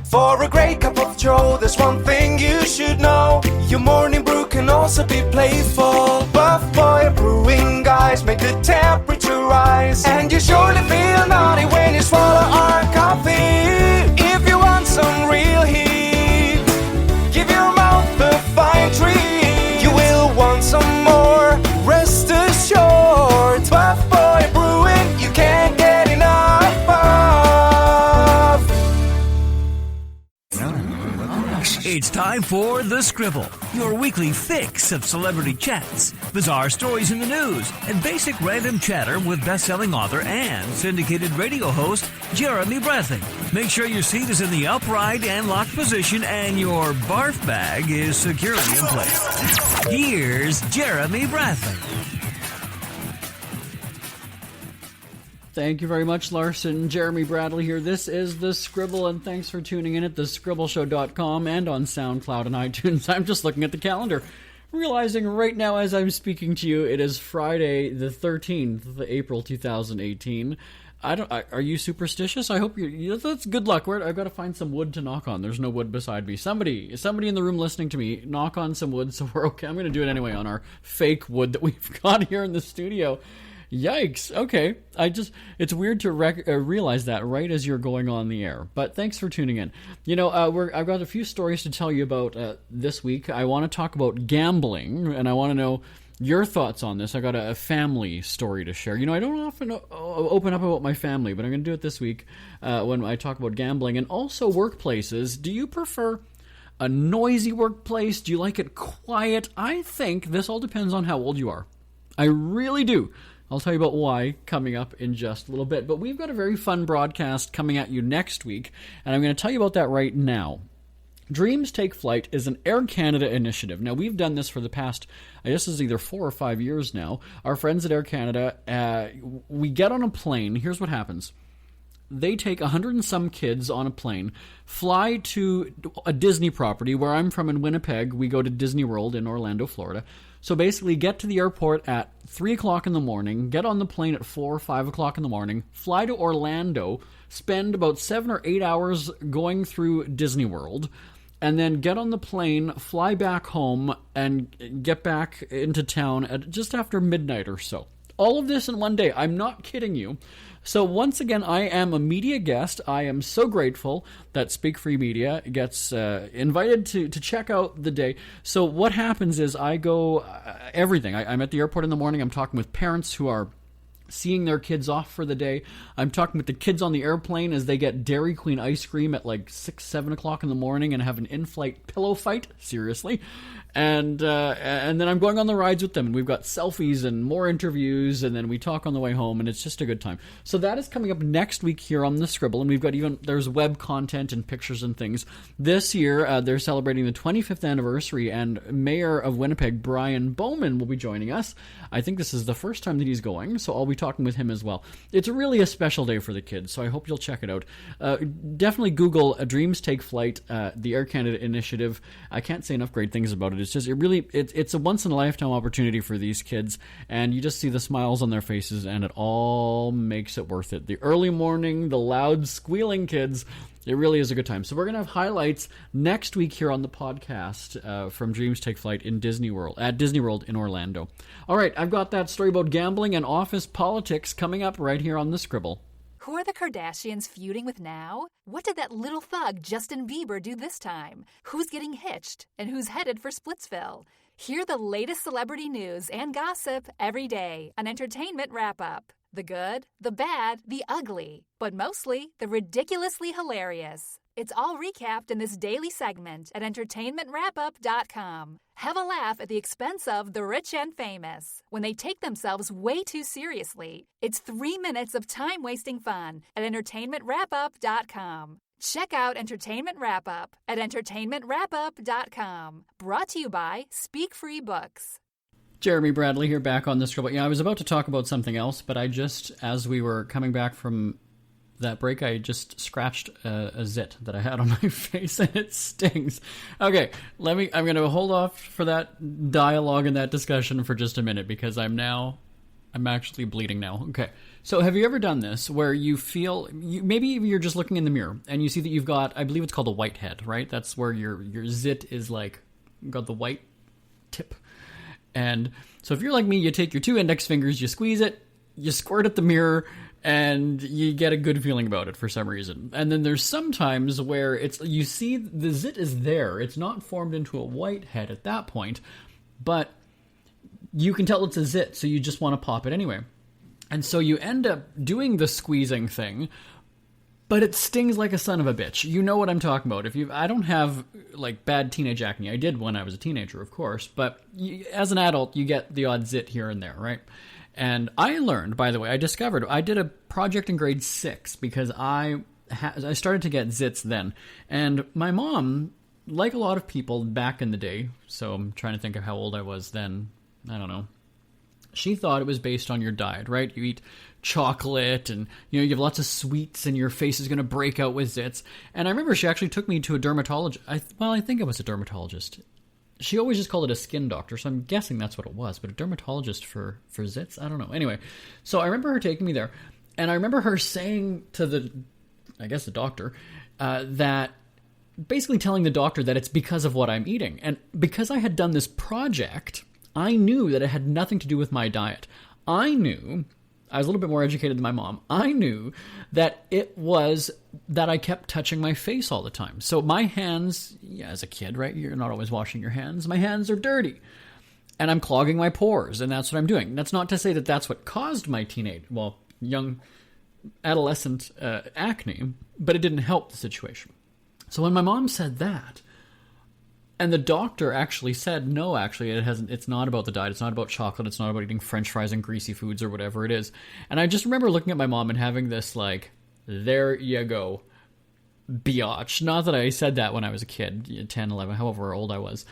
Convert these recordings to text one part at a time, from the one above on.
For a great cup of joe, there's one thing you should know. Your morning brew can also be playful. Buff Boy Brewing guys make the temperature rise, and you surely feel naughty when you swallow our coffee. If you want some real heat, give your mouth a fine treat. You will want some more, rest assured. Buff Boy Brewing, you can't get enough of. It's time for The Scribble, your weekly fix of celebrity chats, bizarre stories in the news, and basic random chatter with best-selling author and syndicated radio host Jeremy Bradley. Make sure your seat is in the upright and locked position and your barf bag is securely in place. Here's Jeremy Bradley. Thank you very much, Larson. Jeremy Bradley here. This is The Scribble, and thanks for tuning in at thescribbleshow.com and on SoundCloud and iTunes. I'm just looking at the calendar, realizing right now as I'm speaking to you, it is Friday the 13th of April 2018. Are you superstitious? I hope that's good luck. I've got to find some wood to knock on. There's no wood beside me. Somebody in the room listening to me, knock on some wood so we're okay. I'm going to do it anyway on our fake wood that we've got here in the studio. Yikes. Okay. It's weird to realize that right as you're going on the air. But thanks for tuning in. You know, I've got a few stories to tell you about this week. I want to talk about gambling, and I want to know your thoughts on this. I got a family story to share. You know, I don't often open up about my family, but I'm going to do it this week when I talk about gambling. And also workplaces. Do you prefer a noisy workplace? Do you like it quiet? I think this all depends on how old you are. I really do. I'll tell you about why coming up in just a little bit. But we've got a very fun broadcast coming at you next week, and I'm going to tell you about that right now. Dreams Take Flight is an Air Canada initiative. Now, we've done this for the past, I guess it's either 4 or 5 years now. Our friends at Air Canada, we get on a plane. Here's what happens. They take 100 and some kids on a plane, fly to a Disney property. Where I'm from in Winnipeg, we go to Disney World in Orlando, Florida. So basically get to the airport at 3 o'clock in the morning, get on the plane at 4 or 5 o'clock in the morning, fly to Orlando, spend about 7 or 8 hours going through Disney World, and then get on the plane, fly back home, and get back into town at just after midnight or so. All of this in one day. I'm not kidding you. So once again, I am a media guest. I am so grateful that Speak Free Media gets invited to check out the day. So what happens is I go everything. I'm at the airport in the morning. I'm talking with parents who are seeing their kids off for the day. I'm talking with the kids on the airplane as they get Dairy Queen ice cream at like 6, 7 o'clock in the morning and have an in-flight pillow fight. Seriously. And then I'm going on the rides with them, and we've got selfies and more interviews, and then we talk on the way home, and it's just a good time. So that is coming up next week here on The Scribble, and we've got there's web content and pictures and things. This year, they're celebrating the 25th anniversary, and Mayor of Winnipeg, Brian Bowman, will be joining us. I think this is the first time that he's going, so I'll be talking with him as well. It's really a special day for the kids, so I hope you'll check it out. Definitely Google Dreams Take Flight, the Air Canada initiative. I can't say enough great things about it. It's just, it's a once-in-a-lifetime opportunity for these kids, and you just see the smiles on their faces, and it all makes it worth it. The early morning, the loud, squealing kids, it really is a good time. So we're going to have highlights next week here on the podcast from Dreams Take Flight in Disney World, at Disney World in Orlando. All right, I've got that story about gambling and office politics coming up right here on The Scribble. Who are the Kardashians feuding with now? What did that little thug Justin Bieber do this time? Who's getting hitched? And who's headed for Splitsville? Hear the latest celebrity news and gossip every day on Entertainment Wrap-Up. The good, the bad, the ugly, but mostly the ridiculously hilarious. It's all recapped in this daily segment at entertainmentwrapup.com. Have a laugh at the expense of the rich and famous when they take themselves way too seriously. It's 3 minutes of time-wasting fun at entertainmentwrapup.com. Check out Entertainment Wrap-Up at entertainmentwrapup.com. Brought to you by Speak Free Books. Jeremy Bradley here, back on The Scribble. Yeah, I was about to talk about something else, but as we were coming back from that break, I just scratched a zit that I had on my face, and it stings. Okay, I'm going to hold off for that dialogue and that discussion for just a minute, because I'm actually bleeding now. Okay, So have you ever done this where you feel, maybe you're just looking in the mirror and you see that you've got, I believe it's called a white head, right? That's where your zit is like, got the white tip. And so if you're like me, you take your 2 index fingers, you squeeze it, you squirt at the mirror, and you get a good feeling about it for some reason. And then there's some times where it's, you see the zit is there. It's not formed into a white head at that point, but you can tell it's a zit, so you just want to pop it anyway. And so you end up doing the squeezing thing, but it stings like a son of a bitch. You know what I'm talking about. I don't have like bad teenage acne. I did when I was a teenager, of course, but as an adult, you get the odd zit here and there, right? And I learned, by the way, I discovered, I did a project in grade 6 because I started to get zits then. And my mom, like a lot of people back in the day, so I'm trying to think of how old I was then, I don't know. She thought it was based on your diet, right? You eat chocolate and, you have lots of sweets and your face is going to break out with zits. And I remember she actually took me to a dermatologist. I think it was a dermatologist. She always just called it a skin doctor, so I'm guessing that's what it was. But a dermatologist for zits? I don't know. Anyway, so I remember her taking me there. And I remember her saying to the doctor, that basically telling the doctor that it's because of what I'm eating. And because I had done this project, I knew that it had nothing to do with my diet. I was a little bit more educated than my mom. I knew that it was that I kept touching my face all the time. So my hands, as a kid, right? You're not always washing your hands. My hands are dirty. And I'm clogging my pores, and that's what I'm doing. That's not to say that that's what caused my young adolescent acne, but it didn't help the situation. So when my mom said that, and the doctor actually said, no, actually, it's not about the diet. It's not about chocolate. It's not about eating French fries and greasy foods or whatever it is. And I just remember looking at my mom and having this, like, there you go, biatch. Not that I said that when I was a kid, 10, 11, however old I was.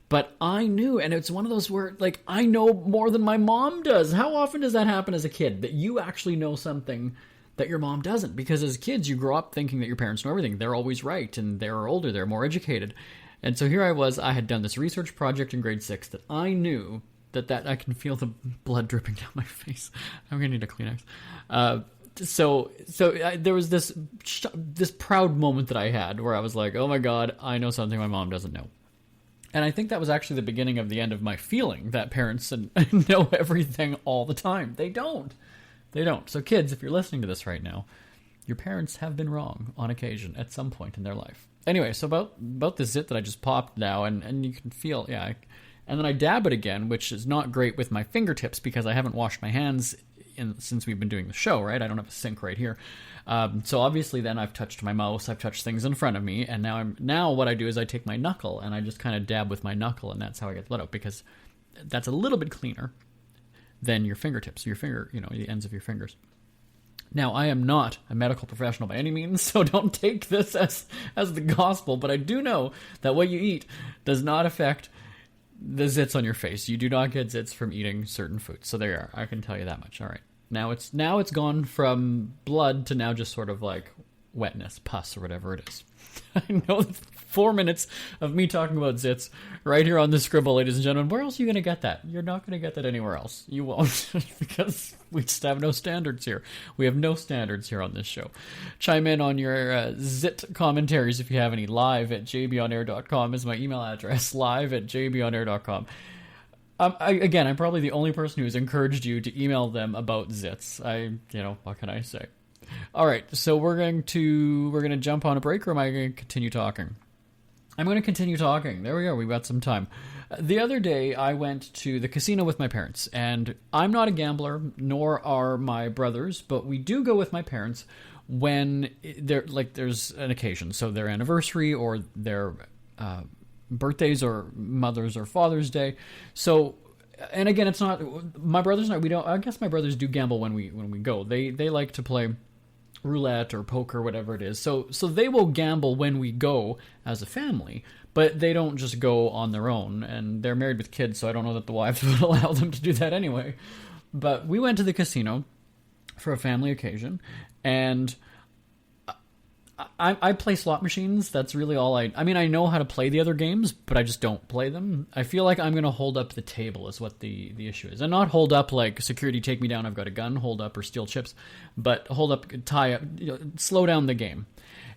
But I knew, and it's one of those where, like, I know more than my mom does. How often does that happen as a kid, that you actually know something that your mom doesn't? Because as kids, you grow up thinking that your parents know everything. They're always right, and they're older, they're more educated. And so here I had done this research project in grade 6 that I knew that I can feel the blood dripping down my face. I'm going to need a Kleenex. So there was this proud moment that I had where I was like, oh my God, I know something my mom doesn't know. And I think that was actually the beginning of the end of my feeling that parents know everything all the time. They don't. So kids, if you're listening to this right now, your parents have been wrong on occasion at some point in their life. Anyway, so about the zit that I just popped now, and you can feel, and then I dab it again, which is not great with my fingertips because I haven't washed my hands since we've been doing the show, right? I don't have a sink right here. So obviously then I've touched my mouse, I've touched things in front of me, and now what I do is I take my knuckle and I just kind of dab with my knuckle, and that's how I get blood out, because that's a little bit cleaner than your fingertips, the ends of your fingers. Now, I am not a medical professional by any means, so don't take this as the gospel, but I do know that what you eat does not affect the zits on your face. You do not get zits from eating certain foods. So there you are. I can tell you that much. All right. Now it's gone from blood to now just sort of like wetness, pus, or whatever it is. I know 4 minutes of me talking about zits right here on the Scribble, ladies and gentlemen. Where else are you going to get that? You're not going to get that anywhere else. You won't, because we just have no standards here. We have no standards here on this show. Chime in on your zit commentaries if you have any. Live at jbonair.com is my email address. Live at jbonair.com. I'm probably the only person who has encouraged you to email them about zits. What can I say? All right, so we're going to jump on a break, or am I going to continue talking? I'm going to continue talking. There we go. We've got some time. The other day, I went to the casino with my parents, and I'm not a gambler, nor are my brothers, but we do go with my parents when there's an occasion, so their anniversary or their birthdays or Mother's or Father's Day. So, and again, it's not my brothers and I. We don't. I guess my brothers do gamble when we go. They like to play roulette or poker, whatever it is. So they will gamble when we go as a family, but they don't just go on their own. And they're married with kids, so I don't know that the wives would allow them to do that anyway. But we went to the casino for a family occasion, and I play slot machines. That's really all I mean, I know how to play the other games, but I just don't play them. I feel like I'm going to hold up the table is what the issue is. And not hold up like security, take me down, I've got a gun, hold up or steal chips, but hold up, tie up, slow down the game.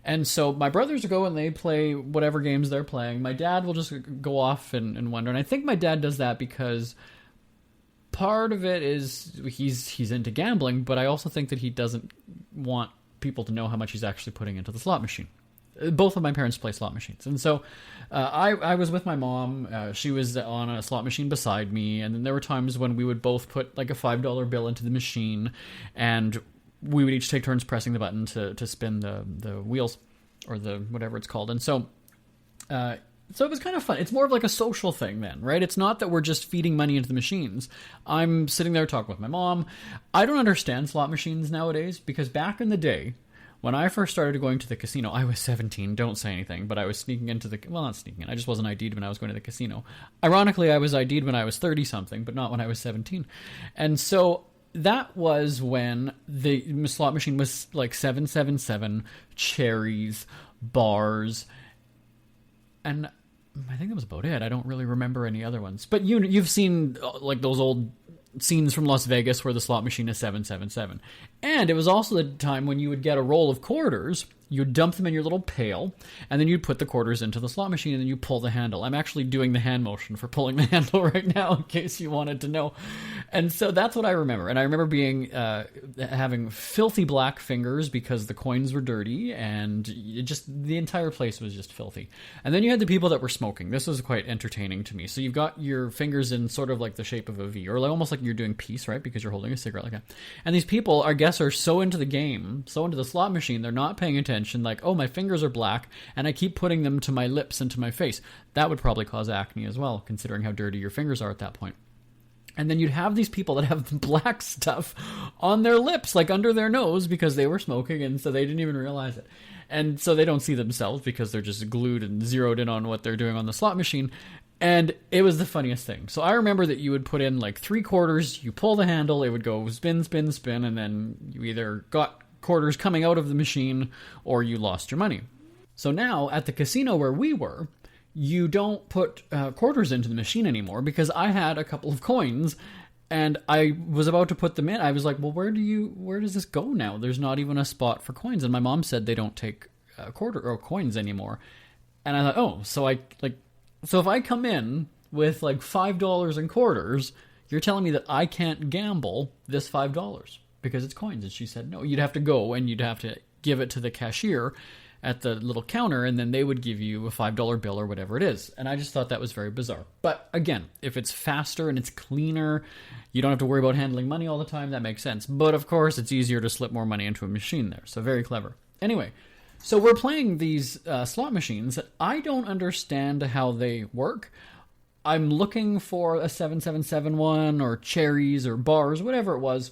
And so my brothers go and they play whatever games they're playing. My dad will just go off and wonder. And I think my dad does that because part of it is he's into gambling, but I also think that he doesn't want people to know how much he's actually putting into the slot machine. Both of my parents play slot machines. And so I was with my mom. She was on a slot machine beside me. And then there were times when we would both put like a $5 bill into the machine, and we would each take turns pressing the button to spin the wheels, or the whatever it's called. And so it was kind of fun. It's more of like a social thing then, right? It's not that we're just feeding money into the machines. I'm sitting there talking with my mom. I don't understand slot machines nowadays, because back in the day, when I first started going to the casino, I was 17, don't say anything, but I was sneaking into not sneaking in, I just wasn't ID'd when I was going to the casino. Ironically, I was ID'd when I was 30-something, but not when I was 17. And so that was when the slot machine was like 777, cherries, bars, and I think that was about it. I don't really remember any other ones. But you've seen like those old scenes from Las Vegas where the slot machine is 777. And it was also the time when you would get a roll of quarters, you'd dump them in your little pail, and then you'd put the quarters into the slot machine, and then you pull the handle. I'm actually doing the hand motion for pulling the handle right now, in case you wanted to know. And so that's what I remember. And I remember having filthy black fingers because the coins were dirty, and the entire place was just filthy. And then you had the people that were smoking. This was quite entertaining to me. So you've got your fingers in sort of like the shape of a V, or like almost like you're doing peace, right? Because you're holding a cigarette like that. And these people, I guess, are so into the game, so into the slot machine, they're not paying attention. Like, oh, my fingers are black, and I keep putting them to my lips and to my face. That would probably cause acne as well, considering how dirty your fingers are at that point. And then you'd have these people that have black stuff on their lips, like under their nose, because they were smoking, and so they didn't even realize it. And so they don't see themselves because they're just glued and zeroed in on what they're doing on the slot machine. And it was the funniest thing. So I remember that you would put in like 3 quarters, you pull the handle, it would go spin, spin, spin, and then you either got quarters coming out of the machine or you lost your money. So now at the casino where we were, you don't put quarters into the machine anymore, because I had a couple of coins and I was about to put them in. I was like, well, where does this go now? There's not even a spot for coins. And my mom said they don't take quarter or coins anymore. And I thought, oh, so if I come in with like $5 in quarters, you're telling me that I can't gamble this $5 because it's coins. And she said, no, you'd have to go and you'd have to give it to the cashier at the little counter, and then they would give you a $5 bill or whatever it is. And I just thought that was very bizarre. But again, if it's faster and it's cleaner, you don't have to worry about handling money all the time, that makes sense. But of course, it's easier to slip more money into a machine there. So very clever. Anyway, so we're playing these slot machines. I don't understand how they work. I'm looking for a 777 one or cherries or bars, whatever it was.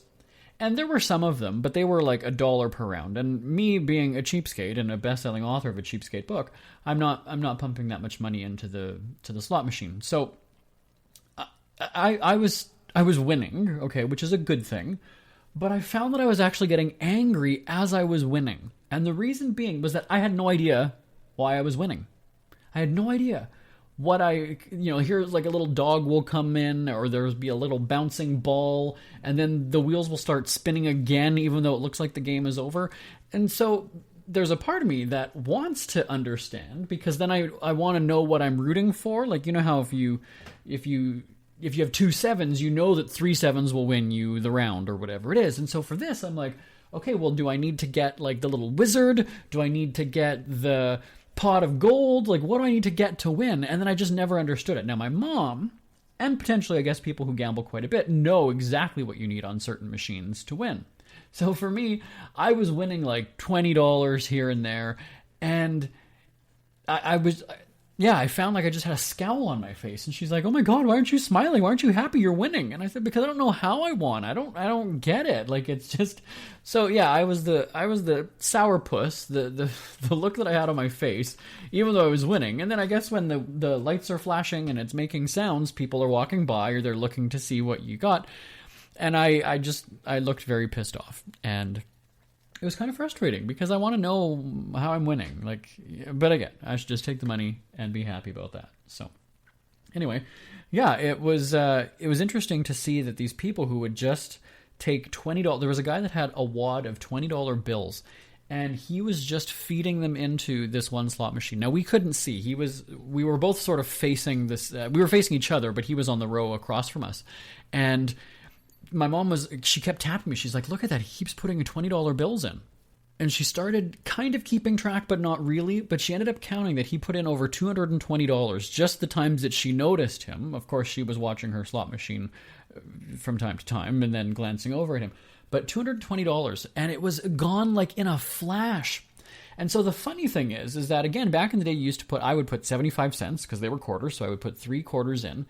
And there were some of them, but they were like $1 per round. And me being a cheapskate and a best-selling author of a cheapskate book, I'm not pumping that much money into the slot machine. So I was winning, okay, which is a good thing. But I found that I was actually getting angry as I was winning. And the reason being was that I had no idea why I was winning. I had no idea. Here's like a little dog will come in, or there'll be a little bouncing ball, and then the wheels will start spinning again, even though it looks like the game is over. And so there's a part of me that wants to understand, because then I want to know what I'm rooting for. Like, you know how if you have 2 sevens, you know that 3 sevens will win you the round or whatever it is. And so for this, I'm like, okay, well, do I need to get like the little wizard? Do I need to get the pot of gold? Like, what do I need to get to win? And then I just never understood it. Now, my mom, and potentially, I guess, people who gamble quite a bit, know exactly what you need on certain machines to win. So for me, I was winning like $20 here and there, and I found like I just had a scowl on my face. And she's like, oh my God, why aren't you smiling? Why aren't you happy you're winning? And I said, because I don't know how I won. I don't get it. Like, it's just, so yeah, I was the sourpuss, the look that I had on my face, even though I was winning. And then I guess when the lights are flashing and it's making sounds, people are walking by or they're looking to see what you got. And I looked very pissed off. And it was kind of frustrating because I want to know how I'm winning. Like, but again, I should just take the money and be happy about that. So anyway, yeah, it was interesting to see that these people who would just take $20. There was a guy that had a wad of $20 bills, and he was just feeding them into this one slot machine. Now, we couldn't see. We were both sort of facing this. We were facing each other, but he was on the row across from us, and my mom she kept tapping me. She's like, look at that. He keeps putting $20 bills in. And she started kind of keeping track, but not really. But she ended up counting that he put in over $220 just the times that she noticed him. Of course, she was watching her slot machine from time to time and then glancing over at him. But $220, and it was gone like in a flash. And so the funny thing is that, again, back in the day, I would put 75 cents because they were quarters. So I would put 3 quarters in,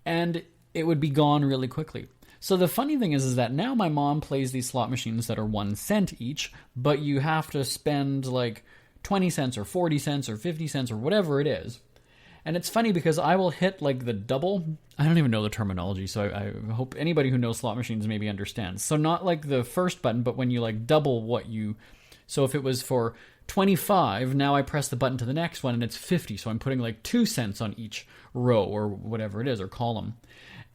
and it would be gone really quickly. So the funny thing is that now my mom plays these slot machines that are 1 cent each, but you have to spend like 20 cents or 40 cents or 50 cents or whatever it is. And it's funny because I will hit like the double. I don't even know the terminology, so I hope anybody who knows slot machines maybe understands. So not like the first button, but when you like double what you... So if it was for 25, now I press the button to the next one and it's 50. So I'm putting like 2 cents on each row or whatever it is, or column.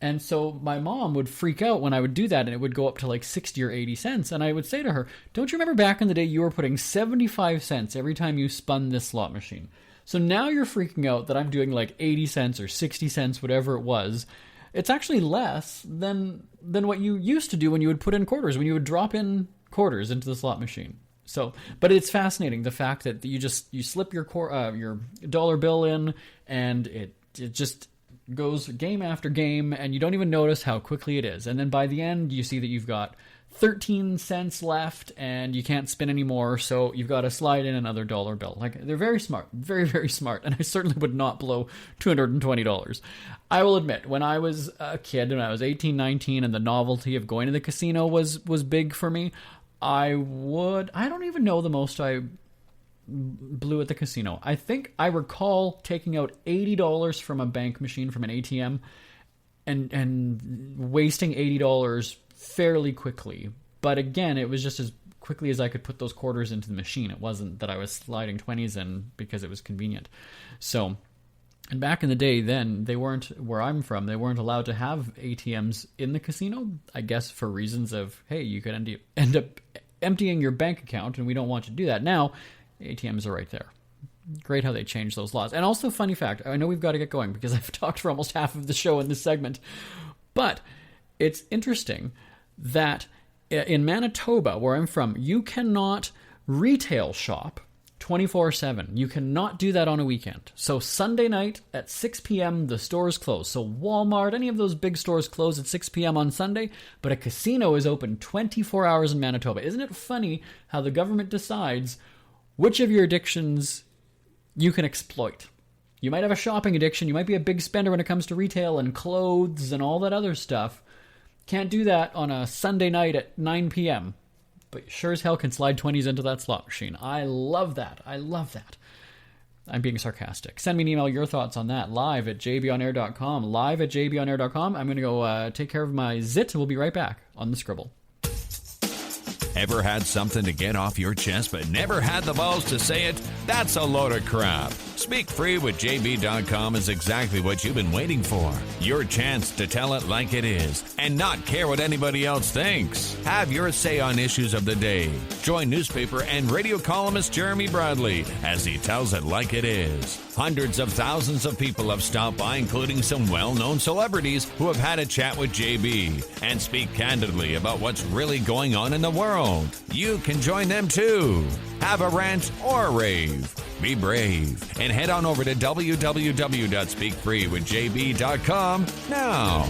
And so my mom would freak out when I would do that, and it would go up to like 60 or 80 cents. And I would say to her, don't you remember back in the day you were putting 75 cents every time you spun this slot machine? So now you're freaking out that I'm doing like 80 cents or 60 cents, whatever it was. It's actually less than what you used to do when you would put in quarters, when you would drop in quarters into the slot machine. So, but it's fascinating, the fact that you slip your dollar bill in, and it just goes game after game, and you don't even notice how quickly it is. And then by the end, you see that you've got 13 cents left, and you can't spin anymore, so you've got to slide in another dollar bill. Like, they're very smart, very, very smart, and I certainly would not blow $220. I will admit, when I was a kid, when I was 18, 19, and the novelty of going to the casino was big for me, I don't even know the most I blew at the casino. I think I recall taking out $80 from a bank machine, from an ATM, and wasting $80 fairly quickly. But again, it was just as quickly as I could put those quarters into the machine. It wasn't that I was sliding 20s in because it was convenient. So, and back in the day then, they weren't, where I'm from, they weren't allowed to have ATMs in the casino, I guess for reasons of, hey, you could end up emptying your bank account, and we don't want you to do that. Now, ATMs are right there. Great how they changed those laws. And also, funny fact, I know we've got to get going because I've talked for almost half of the show in this segment, but it's interesting that in Manitoba, where I'm from, you cannot retail shop 24/7. You cannot do that on a weekend. So Sunday night at 6 p.m., the stores close. So Walmart, any of those big stores close at 6 p.m. on Sunday, but a casino is open 24 hours in Manitoba. Isn't it funny how the government decides which of your addictions you can exploit? You might have a shopping addiction. You might be a big spender when it comes to retail and clothes and all that other stuff. Can't do that on a Sunday night at 9 p.m., but sure as hell can slide 20s into that slot machine. I love that. I love that. I'm being sarcastic. Send me an email, your thoughts on that, live at jbonair.com. Live at jbonair.com. I'm going to go take care of my zit, and we'll be right back on the Scribble. Ever had something to get off your chest but never had the balls to say it? That's a load of crap. Speak Free with JB.com is exactly what you've been waiting for. Your chance to tell it like it is and not care what anybody else thinks. Have your say on issues of the day. Join newspaper and radio columnist Jeremy Bradley as he tells it like it is. Hundreds of thousands of people have stopped by, including some well-known celebrities who have had a chat with JB and speak candidly about what's really going on in the world. You can join them too. Have a rant or a rave. Be brave and head on over to www.speakfreewithjb.com now.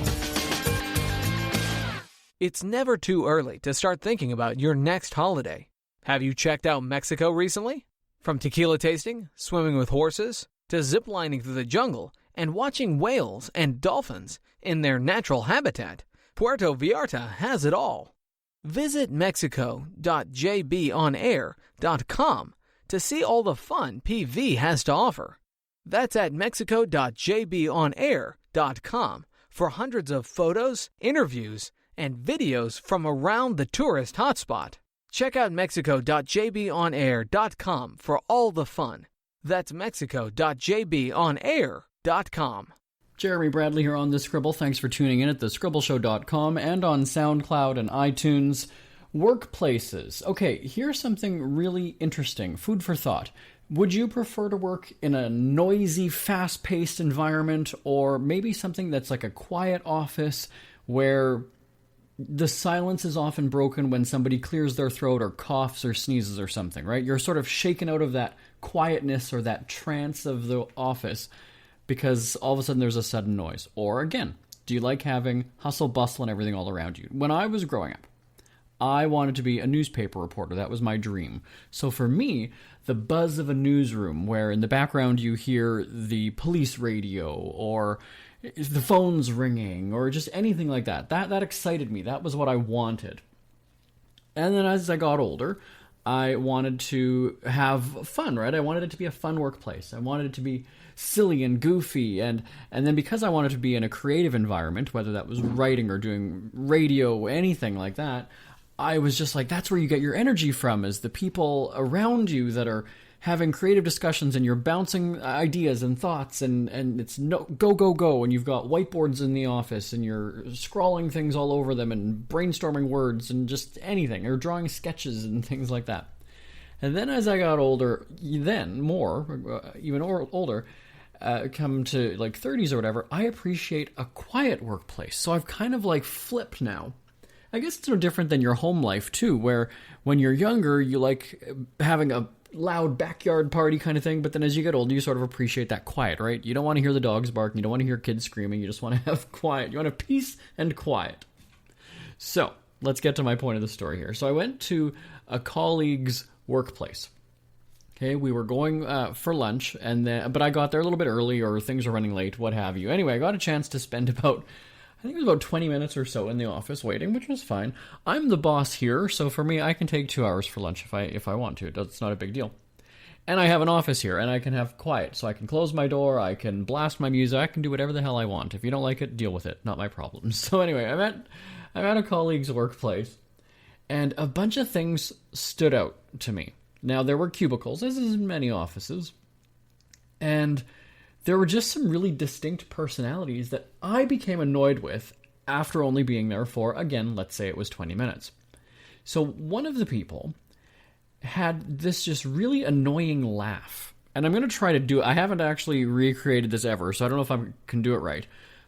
It's never too early to start thinking about your next holiday. Have you checked out Mexico recently? From tequila tasting, swimming with horses, to ziplining through the jungle and watching whales and dolphins in their natural habitat, Puerto Vallarta has it all. Visit mexico.jbonair.com to see all the fun PV has to offer. That's at mexico.jbonair.com for hundreds of photos, interviews, and videos from around the tourist hotspot. Check out mexico.jbonair.com for all the fun. That's mexico.jbonair.com. Jeremy Bradley here on The Scribble. Thanks for tuning in at thescribbleshow.com and on SoundCloud and iTunes. Workplaces. Okay, here's something really interesting. Food for thought. Would you prefer to work in a noisy, fast-paced environment, or maybe something that's like a quiet office where the silence is often broken when somebody clears their throat or coughs or sneezes or something, right? You're sort of shaken out of that quietness or that trance of the office because all of a sudden there's a sudden noise. Or again, do you like having hustle, bustle, and everything all around you? When I was growing up, I wanted to be a newspaper reporter. That was my dream. So for me, the buzz of a newsroom where in the background you hear the police radio or the phone's ringing or just anything like that, that excited me. That was what I wanted. And then as I got older, I wanted to have fun, right? I wanted it to be a fun workplace. I wanted it to be silly and goofy. And then because I wanted to be in a creative environment, whether that was writing or doing radio, anything like that, I was just like, that's where you get your energy from, is the people around you that are having creative discussions and you're bouncing ideas and thoughts and it's go, and you've got whiteboards in the office and you're scrawling things all over them and brainstorming words and just anything, or drawing sketches and things like that. And then as I got older, even older, come to like 30s or whatever, I appreciate a quiet workplace. So I've kind of like flipped now. I guess it's no different than your home life too, where when you're younger, you like having a loud backyard party kind of thing, but then as you get older, you sort of appreciate that quiet, right? You don't want to hear the dogs barking, you don't want to hear kids screaming, you just want to have quiet. You want to have peace and quiet. So, let's get to my point of the story here. So I went to a colleague's workplace. Okay, we were going for lunch, but I got there a little bit early, or things were running late, what have you. Anyway, I got a chance to spend I think it was about 20 minutes or so in the office waiting, which was fine. I'm the boss here, so for me, I can take 2 hours for lunch if I want to. It's not a big deal. And I have an office here, and I can have quiet, so I can close my door, I can blast my music, I can do whatever the hell I want. If you don't like it, deal with it. Not my problem. So anyway, I'm at a colleague's workplace, and a bunch of things stood out to me. Now, there were cubicles, as is in many offices, and there were just some really distinct personalities that I became annoyed with after only being there for, again, let's say it was 20 minutes. So one of the people had this just really annoying laugh. And I'm going to try to do it. I haven't actually recreated this ever, so I don't know if I can do it right.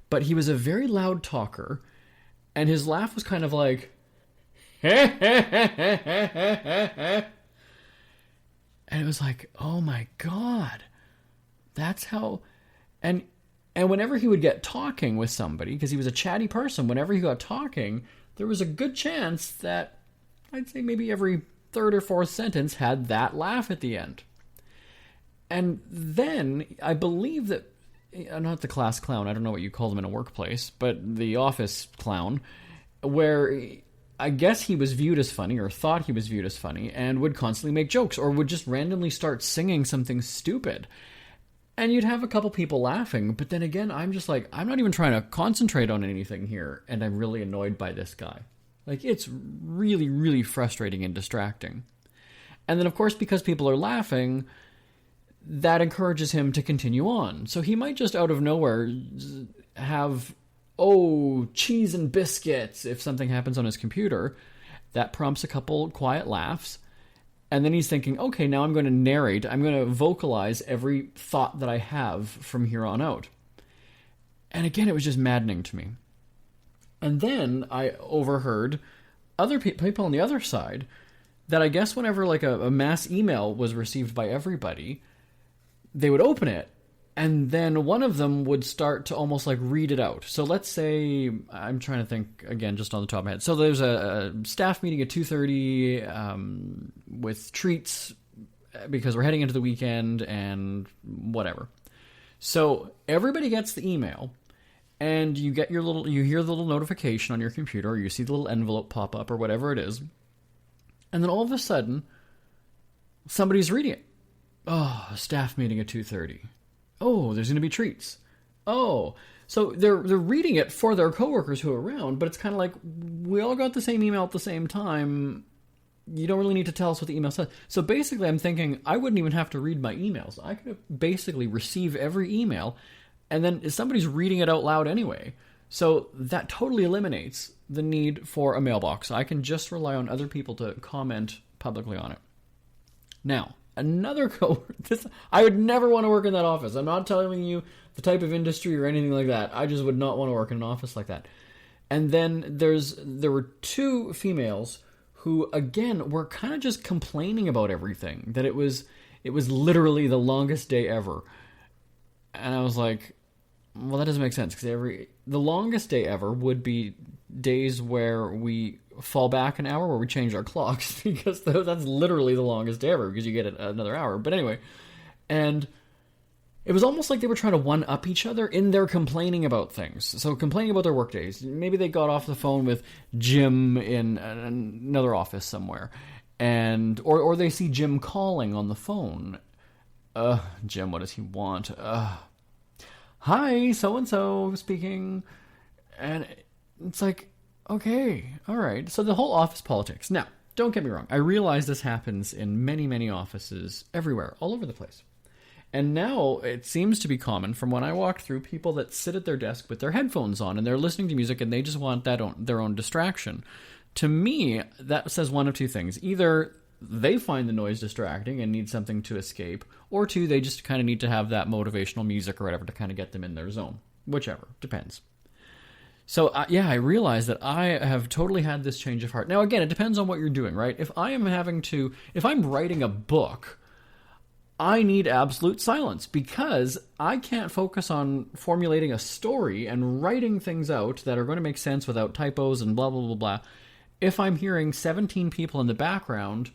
But he was a very loud talker, and his laugh was kind of like, and it was like, oh my God. That's how, and whenever he would get talking with somebody, because he was a chatty person, whenever he got talking, there was a good chance that, I'd say maybe every third or fourth sentence had that laugh at the end. And then, I believe that, not the class clown, I don't know what you call them in a workplace, but the office clown, where I guess he was viewed as funny, or thought he was viewed as funny, and would constantly make jokes, or would just randomly start singing something stupid. And you'd have a couple people laughing, but then again, I'm just like, I'm not even trying to concentrate on anything here, and I'm really annoyed by this guy. Like, it's really, really frustrating and distracting. And then, of course, because people are laughing, that encourages him to continue on. So he might just out of nowhere have, cheese and biscuits if something happens on his computer. That prompts a couple quiet laughs. And then he's thinking, okay, now I'm going to narrate, I'm going to vocalize every thought that I have from here on out. And again, it was just maddening to me. And then I overheard other people on the other side that I guess whenever like a mass email was received by everybody, they would open it, and then one of them would start to almost like read it out. So let's say, I'm trying to think again, just on the top of my head. So there's a staff meeting at 2:30 with treats because we're heading into the weekend and whatever. So everybody gets the email, and you get you hear the little notification on your computer, or you see the little envelope pop up or whatever it is. And then all of a sudden, somebody's reading it. Oh, a staff meeting at 2:30. Oh, there's going to be treats. Oh, so they're reading it for their coworkers who are around, but it's kind of like, we all got the same email at the same time. you don't really need to tell us what the email says. So basically, I'm thinking I wouldn't even have to read my emails. I could basically receive every email, and then somebody's reading it out loud anyway. So that totally eliminates the need for a mailbox. I can just rely on other people to comment publicly on it. Now, another I would never want to work in that office. I'm not telling you the type of industry or anything like that. I just would not want to work in an office like that. And then there were two females who, again, were kind of just complaining about everything. That it was literally the longest day ever. And I was like, well, that doesn't make sense, because the longest day ever would be days where we fall back an hour, where we change our clocks, because that's literally the longest day ever, because you get another hour. But anyway, and it was almost like they were trying to one-up each other in their complaining about things. So complaining about their work days. Maybe they got off the phone with Jim in another office somewhere, and or they see Jim calling on the phone. Jim, what does he want? Hi, so-and-so speaking. And it's like, okay, all right. So the whole office politics. Now, don't get me wrong. I realize this happens in many, many offices everywhere, all over the place. And now it seems to be common from when I walk through, people that sit at their desk with their headphones on and they're listening to music and they just want their own distraction. To me, that says one of two things. Either they find the noise distracting and need something to escape, or two, they just kind of need to have that motivational music or whatever to kind of get them in their zone. Whichever, depends. So, I realize that I have totally had this change of heart. Now, again, it depends on what you're doing, right? If I'm writing a book, I need absolute silence, because I can't focus on formulating a story and writing things out that are going to make sense without typos and blah, blah, blah, blah. If I'm hearing 17 people in the background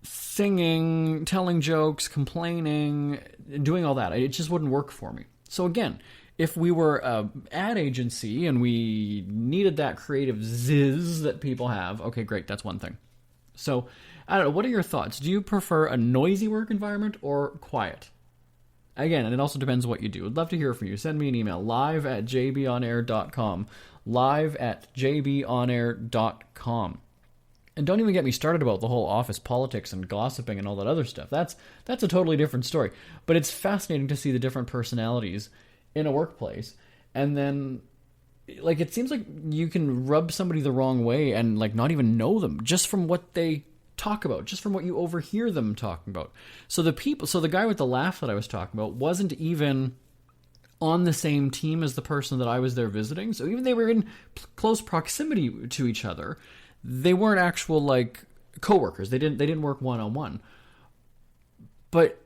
singing, telling jokes, complaining, doing all that, it just wouldn't work for me. So again, if we were an ad agency and we needed that creative zizz that people have, okay, great, that's one thing. So, I don't know, what are your thoughts? Do you prefer a noisy work environment or quiet? Again, and it also depends what you do. I'd love to hear from you. Send me an email, live@jbonair.com, live@jbonair.com. And don't even get me started about the whole office politics and gossiping and all that other stuff. That's a totally different story. But it's fascinating to see the different personalities in a workplace. And then, like, it seems like you can rub somebody the wrong way and, like, not even know them just from what they talk about, just from what you overhear them talking about. So the guy with the laugh that I was talking about wasn't even on the same team as the person that I was there visiting. So even they were in close proximity to each other, they weren't actual, like, coworkers. They didn't work one-on-one. But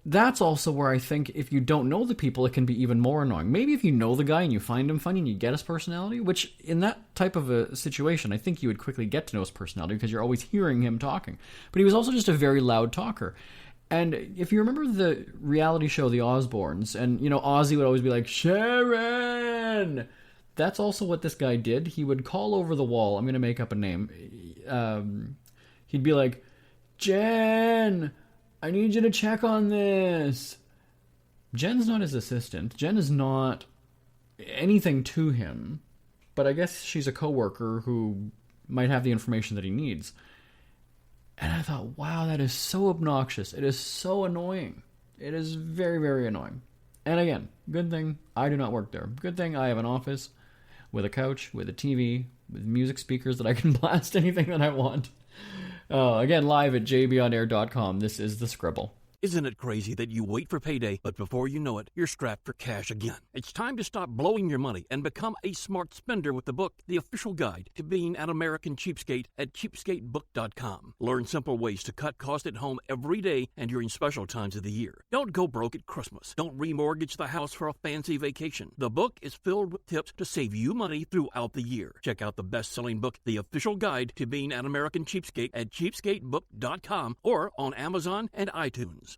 that's also where I think if you don't know the people, it can be even more annoying. Maybe if you know the guy and you find him funny and you get his personality, which in that type of a situation, I think you would quickly get to know his personality because you're always hearing him talking. But he was also just a very loud talker. And if you remember the reality show, The Osbournes, and, you know, Ozzy would always be like, Sharon! That's also what this guy did. He would call over the wall. I'm going to make up a name. He'd be like, Jen, I need you to check on this. Jen's not his assistant. Jen is not anything to him. But I guess she's a coworker who might have the information that he needs. And I thought, wow, that is so obnoxious. It is so annoying. It is very, very annoying. And again, good thing I do not work there. Good thing I have an office with a couch, with a TV, with music speakers that I can blast anything that I want. Again, live at jbonair.com. This is The Scribble. Isn't it crazy that you wait for payday, but before you know it, you're strapped for cash again? It's time to stop blowing your money and become a smart spender with the book, The Official Guide to Being an American Cheapskate, at cheapskatebook.com. Learn simple ways to cut costs at home every day and during special times of the year. Don't go broke at Christmas. Don't remortgage the house for a fancy vacation. The book is filled with tips to save you money throughout the year. Check out the best-selling book, The Official Guide to Being an American Cheapskate, at cheapskatebook.com or on Amazon and iTunes.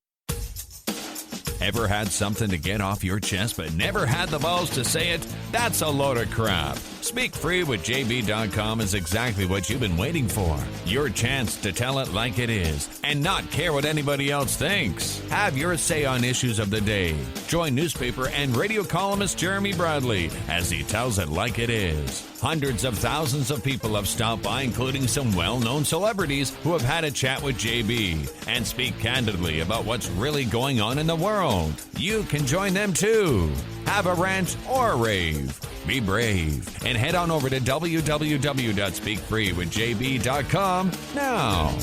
Ever had something to get off your chest but never had the balls to say it? That's a load of crap. SpeakFreeWithJB.com is exactly what you've been waiting for. Your chance to tell it like it is and not care what anybody else thinks. Have your say on issues of the day. Join newspaper and radio columnist Jeremy Bradley as he tells it like it is. Hundreds of thousands of people have stopped by, including some well-known celebrities who have had a chat with JB and speak candidly about what's really going on in the world. You can join them too. Have a rant or a rave. Be brave and head on over to www.speakfreewithjb.com now.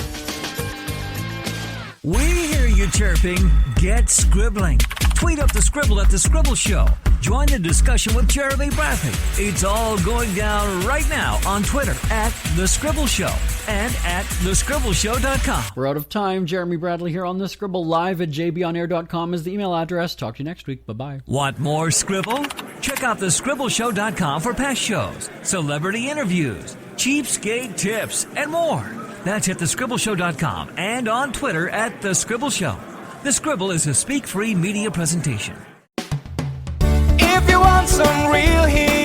We hear you chirping. Get scribbling. Tweet up the Scribble at The Scribble Show. Join the discussion with Jeremy Bradley. It's all going down right now on Twitter at The Scribble Show and at thescribbleshow.com. We're out of time. Jeremy Bradley here on The Scribble. Live at jbonair.com is the email address. Talk to you next week. Bye-bye. Want more Scribble? Check out thescribbleshow.com for past shows, celebrity interviews, cheapskate tips, and more. That's at thescribbleshow.com and on Twitter at The Scribble Show. The Scribble is a Speak Free media presentation. If you want some real heat,